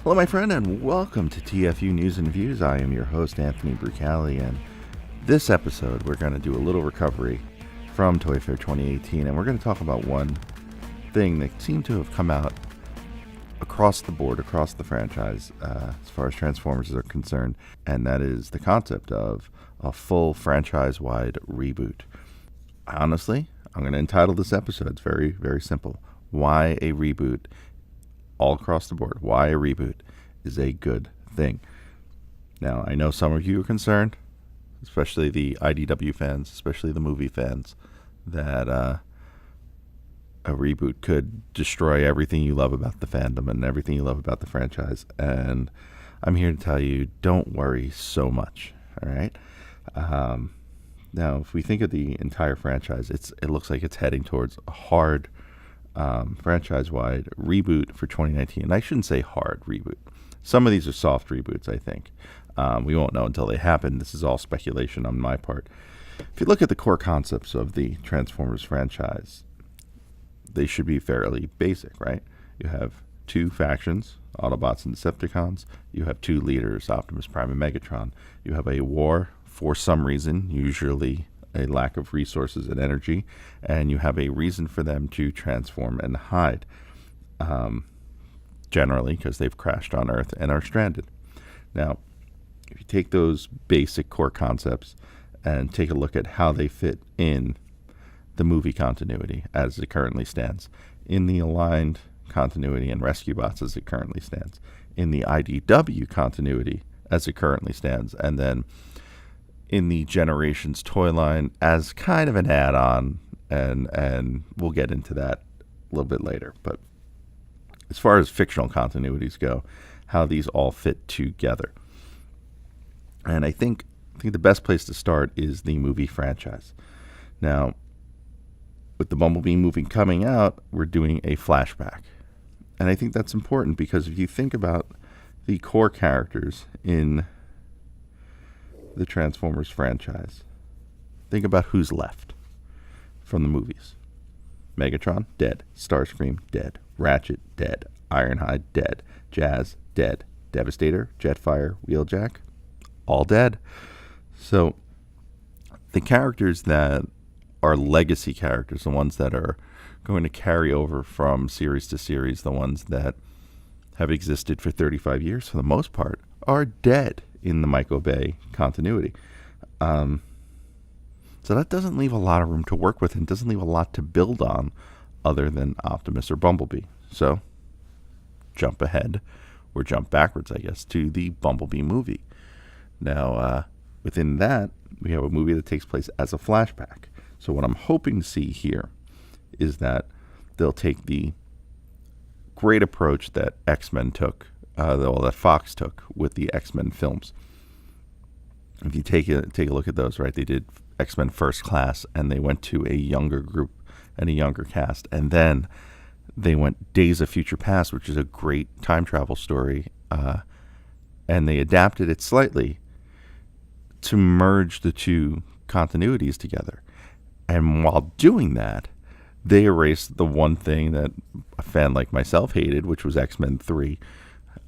Hello, my friend, and welcome to TFU News and Views. I am your host, Anthony Brucali, and this episode we're going to do a little recovery from Toy Fair 2018, and we're going to talk about one thing that seemed to have come out across the board, across the franchise, as far as Transformers are concerned, and that is the concept of a full franchise-wide reboot. Honestly, I'm going to entitle this episode, it's very, very simple. Why a reboot all across the board, why a reboot is a good thing. Now, I know some of you are concerned, especially the IDW fans, especially the movie fans, that a reboot could destroy everything you love about the fandom and everything you love about the franchise. And I'm here to tell you, don't worry so much, all right? Now, if we think of the entire franchise, it looks like it's heading towards a hard franchise-wide reboot for 2019. And I shouldn't say hard reboot. Some of these are soft reboots, I think. We won't know until they happen. This is all speculation on my part. If you look at the core concepts of the Transformers franchise, they should be fairly basic, right? You have two factions, Autobots and Decepticons. You have two leaders, Optimus Prime and Megatron. You have a war for some reason, usually a lack of resources and energy, and you have a reason for them to transform and hide, generally because they've crashed on Earth and are stranded. Now, if you take those basic core concepts and take a look at how they fit in the movie continuity as it currently stands, in the aligned continuity and Rescue Bots as it currently stands, in the IDW continuity as it currently stands, and then in the Generations toy line as kind of an add-on, and we'll get into that a little bit later. But as far as fictional continuities go, how these all fit together. And I think the best place to start is the movie franchise. Now, with the Bumblebee movie coming out, we're doing a flashback. And I think that's important because if you think about the core characters in the Transformers franchise, think about who's left from the movies. Megatron, dead. Starscream, dead. Ratchet, dead. Ironhide, dead. Jazz, dead. Devastator, Jetfire, Wheeljack, all dead. So the characters that are legacy characters, the ones that are going to carry over from series to series, the ones that have existed for 35 years for the most part, are dead in the Michael Bay continuity. So that doesn't leave a lot of room to work with and doesn't leave a lot to build on other than Optimus or Bumblebee. So jump ahead, or jump backwards, I guess, to the Bumblebee movie. Now, within that, we have a movie that takes place as a flashback. So what I'm hoping to see here is that they'll take the great approach that X-Men took, that Fox took with the X-Men films. If you take a look at those, right, they did X-Men First Class, and they went to a younger group and a younger cast, and then they went Days of Future Past, which is a great time travel story, and they adapted it slightly to merge the two continuities together. And while doing that, they erased the one thing that a fan like myself hated, which was X-Men 3,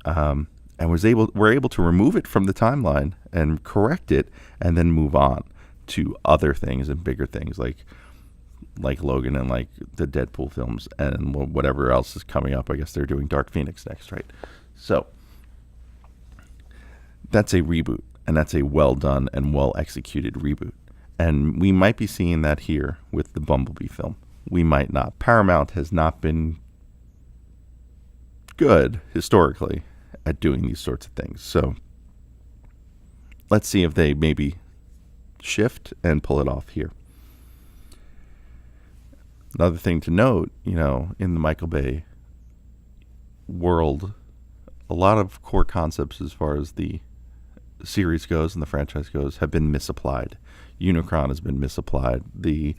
and were able to remove it from the timeline and correct it, and then move on to other things and bigger things like Logan and like the Deadpool films and whatever else is coming up. I guess they're doing Dark Phoenix next, right? So that's a reboot, and that's a well done and well executed reboot. And we might be seeing that here with the Bumblebee film. We might not. Paramount has not been good historically at doing these sorts of things. So let's see if they maybe shift and pull it off here. Another thing to note, in the Michael Bay world, a lot of core concepts as far as the series goes and the franchise goes have been misapplied. Unicron has been misapplied. The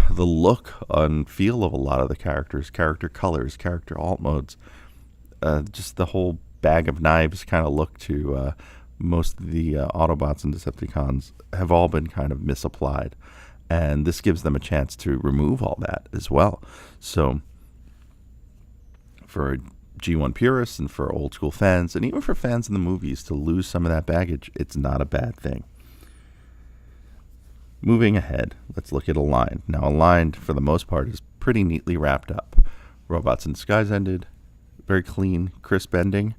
look and feel of a lot of the characters, character colors, character alt modes, just the whole bag of knives kind of look to most of the Autobots and Decepticons have all been kind of misapplied. And this gives them a chance to remove all that as well. So for G1 purists and for old school fans, and even for fans in the movies, to lose some of that baggage, it's not a bad thing. Moving ahead, let's look at Aligned. Now, Aligned, for the most part, is pretty neatly wrapped up. Robots in Disguise ended, very clean, crisp ending,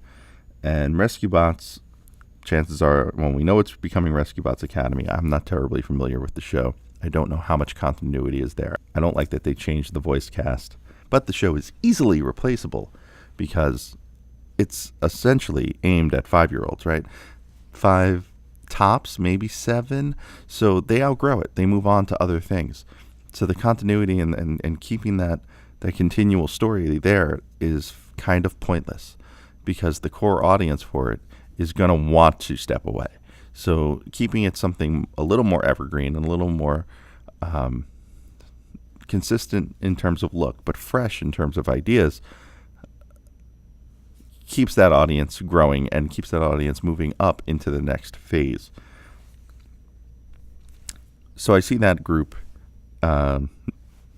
and Rescue Bots, chances are, when we know it's becoming Rescue Bots Academy, I'm not terribly familiar with the show. I don't know how much continuity is there. I don't like that they changed the voice cast, but the show is easily replaceable because it's essentially aimed at 5-year-olds, right? 5 tops, maybe 7. So they outgrow it. They move on to other things. So the continuity and keeping that continual story there is kind of pointless because the core audience for it is going to want to step away. So keeping it something a little more evergreen and a little more consistent in terms of look, but fresh in terms of ideas, keeps that audience growing and keeps that audience moving up into the next phase. So I see that group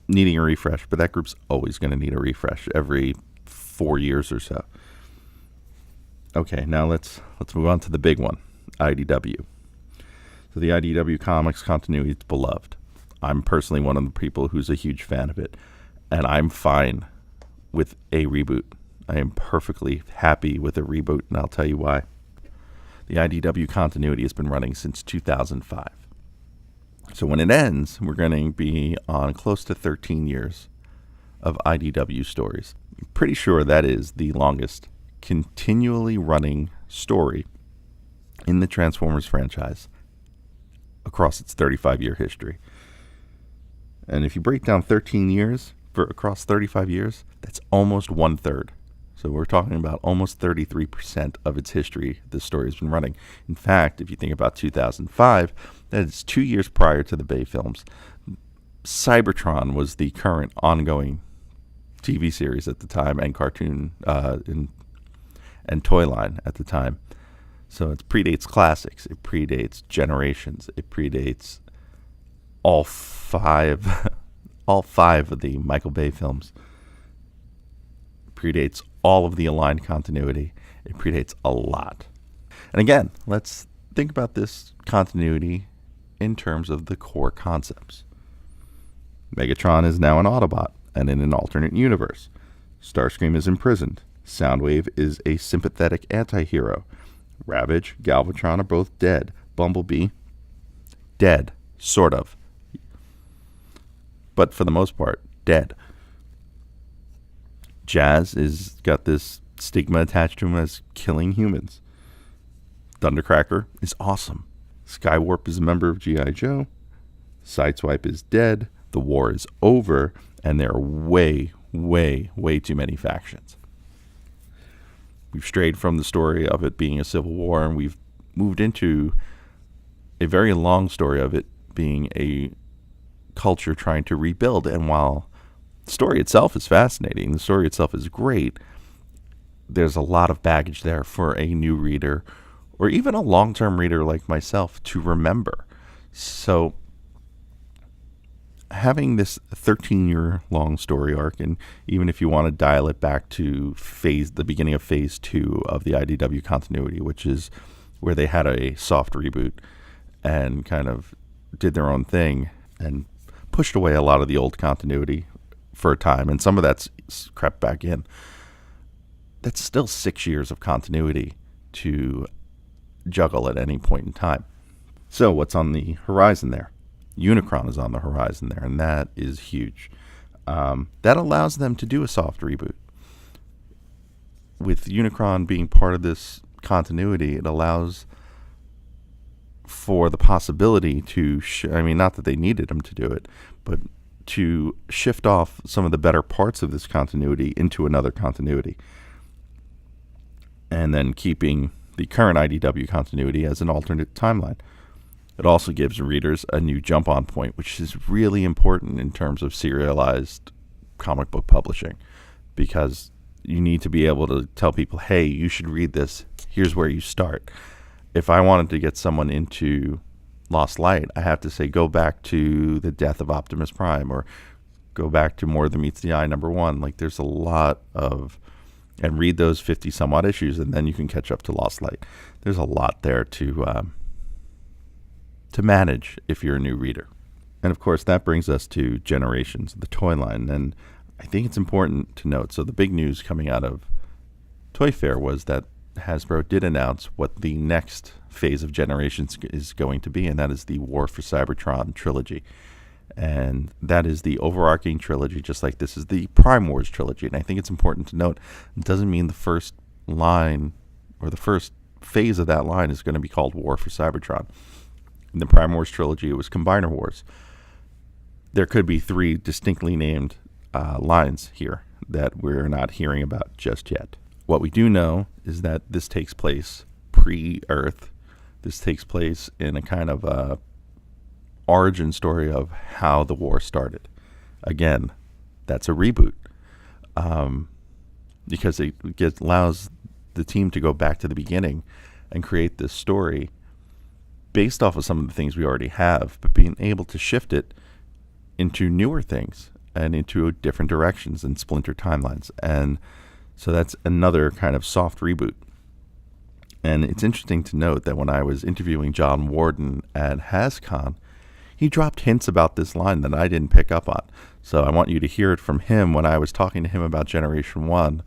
needing a refresh, but that group's always going to need a refresh every 4 years or so. Okay, now let's move on to the big one, IDW. So the IDW Comics continuity is beloved. I'm personally one of the people who's a huge fan of it, and I'm fine with a reboot. I am perfectly happy with a reboot, and I'll tell you why. The IDW continuity has been running since 2005. So when it ends, we're going to be on close to 13 years of IDW stories. I'm pretty sure that is the longest continually running story in the Transformers franchise across its 35-year history. And if you break down 13 years across 35 years, that's almost 1/3. So we're talking about almost 33% of its history this story has been running. In fact, if you think about 2005, that is 2 years prior to the Bay films. Cybertron was the current ongoing TV series at the time and cartoon and toy line at the time. So it predates classics. It predates Generations. It predates all five of the Michael Bay films. It predates all of the Aligned continuity. It predates a lot. And again, let's think about this continuity in terms of the core concepts. Megatron is now an Autobot and in an alternate universe. Starscream is imprisoned. Soundwave is a sympathetic anti-hero. Ravage, Galvatron are both dead. Bumblebee, dead, sort of. But for the most part, dead. Jazz is got this stigma attached to him as killing humans. Thundercracker is awesome. Skywarp is a member of G.I. Joe. Sideswipe is dead. The war is over, and there are way, way, way too many factions. We've strayed from the story of it being a civil war, and we've moved into a very long story of it being a culture trying to rebuild. And while the story itself is fascinating, the story itself is great, there's a lot of baggage there for a new reader or even a long-term reader like myself to remember. So having this 13-year-long story arc, and even if you want to dial it back to the beginning of phase 2 of the IDW continuity, which is where they had a soft reboot and kind of did their own thing and pushed away a lot of the old continuity for a time, and some of that's crept back in. That's still 6 years of continuity to juggle at any point in time. So what's on the horizon there? Unicron is on the horizon there, and that is huge. That allows them to do a soft reboot. With Unicron being part of this continuity, it allows for the possibility to, not that they needed him to do it, but to shift off some of the better parts of this continuity into another continuity. And then keeping the current IDW continuity as an alternate timeline. It also gives readers a new jump-on point, which is really important in terms of serialized comic book publishing, because you need to be able to tell people, hey, you should read this. Here's where you start. If I wanted to get someone into Lost Light, I have to say, go back to the death of Optimus Prime, or go back to More Than Meets the Eye #1. Like, there's a lot of and read those 50 somewhat issues, and then you can catch up to Lost Light. There's a lot there to manage if you're a new reader. And of course, that brings us to Generations, the toy line. And I think it's important to note, so the big news coming out of Toy Fair was that Hasbro did announce what the next phase of Generations is going to be, and that is the War for Cybertron trilogy. And that is the overarching trilogy, just like this is the Prime Wars trilogy. And I think it's important to note, it doesn't mean the first line or the first phase of that line is going to be called War for Cybertron. In the Prime Wars trilogy, it was Combiner Wars. There could be 3 distinctly named lines here that we're not hearing about just yet. What we do know is that this takes place pre-Earth. This takes place in a kind of origin story of how the war started. Again, that's a reboot, because it allows the team to go back to the beginning and create this story based off of some of the things we already have, but being able to shift it into newer things and into different directions and splinter timelines. And so that's another kind of soft reboot. And it's interesting to note that when I was interviewing John Warden at HasCon, he dropped hints about this line that I didn't pick up on. So I want you to hear it from him when I was talking to him about Generation 1.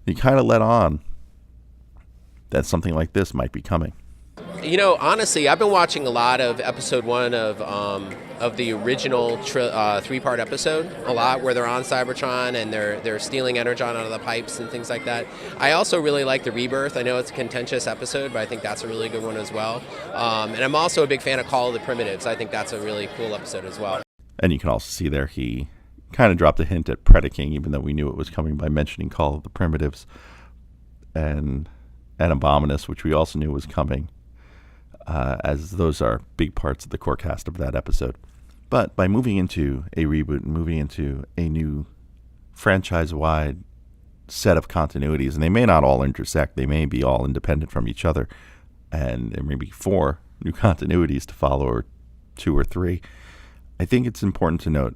He kind of let on that something like this might be coming. You know, honestly, I've been watching a lot of episode 1 of the original 3-part episode, a lot where they're on Cybertron and they're stealing Energon out of the pipes and things like that. I also really like the Rebirth. I know it's a contentious episode, but I think that's a really good one as well. And I'm also a big fan of Call of the Primitives. I think that's a really cool episode as well. And you can also see there he kind of dropped a hint at Predaking, even though we knew it was coming by mentioning Call of the Primitives and Abominus, which we also knew was coming. As those are big parts of the core cast of that episode. But by moving into a reboot and moving into a new franchise-wide set of continuities, and they may not all intersect, they may be all independent from each other, and there may be 4 new continuities to follow, or 2 or 3, I think it's important to note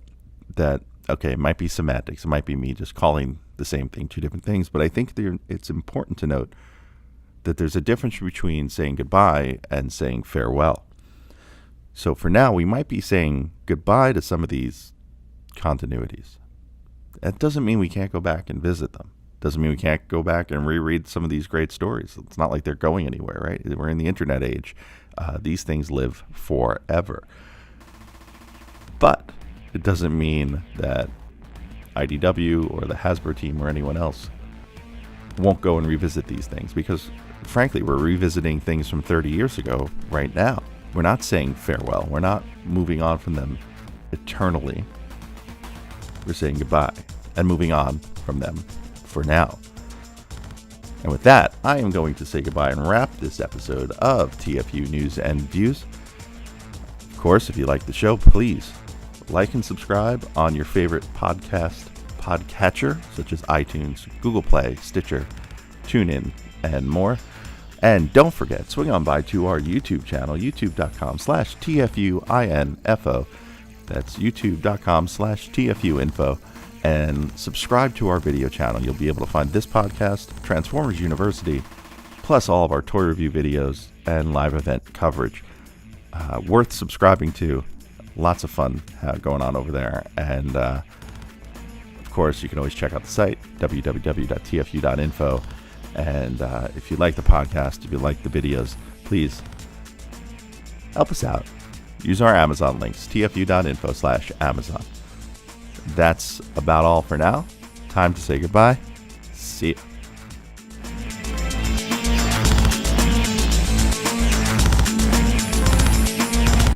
that, okay, it might be semantics, it might be me just calling the same thing 2 different things, but I think it's important to note that there's a difference between saying goodbye and saying farewell. So for now, we might be saying goodbye to some of these continuities. That doesn't mean we can't go back and visit them. Doesn't mean we can't go back and reread some of these great stories. It's not like they're going anywhere, right? We're in the internet age. These things live forever. But it doesn't mean that IDW or the Hasbro team or anyone else won't go and revisit these things, because frankly, we're revisiting things from 30 years ago right now. We're not saying farewell. We're not moving on from them eternally. We're saying goodbye and moving on from them for now. And with that, I am going to say goodbye and wrap this episode of TFU News and Views. Of course, if you like the show, please like and subscribe on your favorite podcatcher, such as iTunes, Google Play, Stitcher, TuneIn, and more. And don't forget, swing on by to our YouTube channel, youtube.com/TFU.INFO. That's youtube.com/TFU.INFO. And subscribe to our video channel. You'll be able to find this podcast, Transformers University, plus all of our toy review videos and live event coverage. Worth subscribing to. Lots of fun going on over there. And of course, you can always check out the site, www.tfu.info. And if you like the podcast, if you like the videos, please help us out. Use our Amazon links, tfu.info/Amazon. That's about all for now. Time to say goodbye. See you.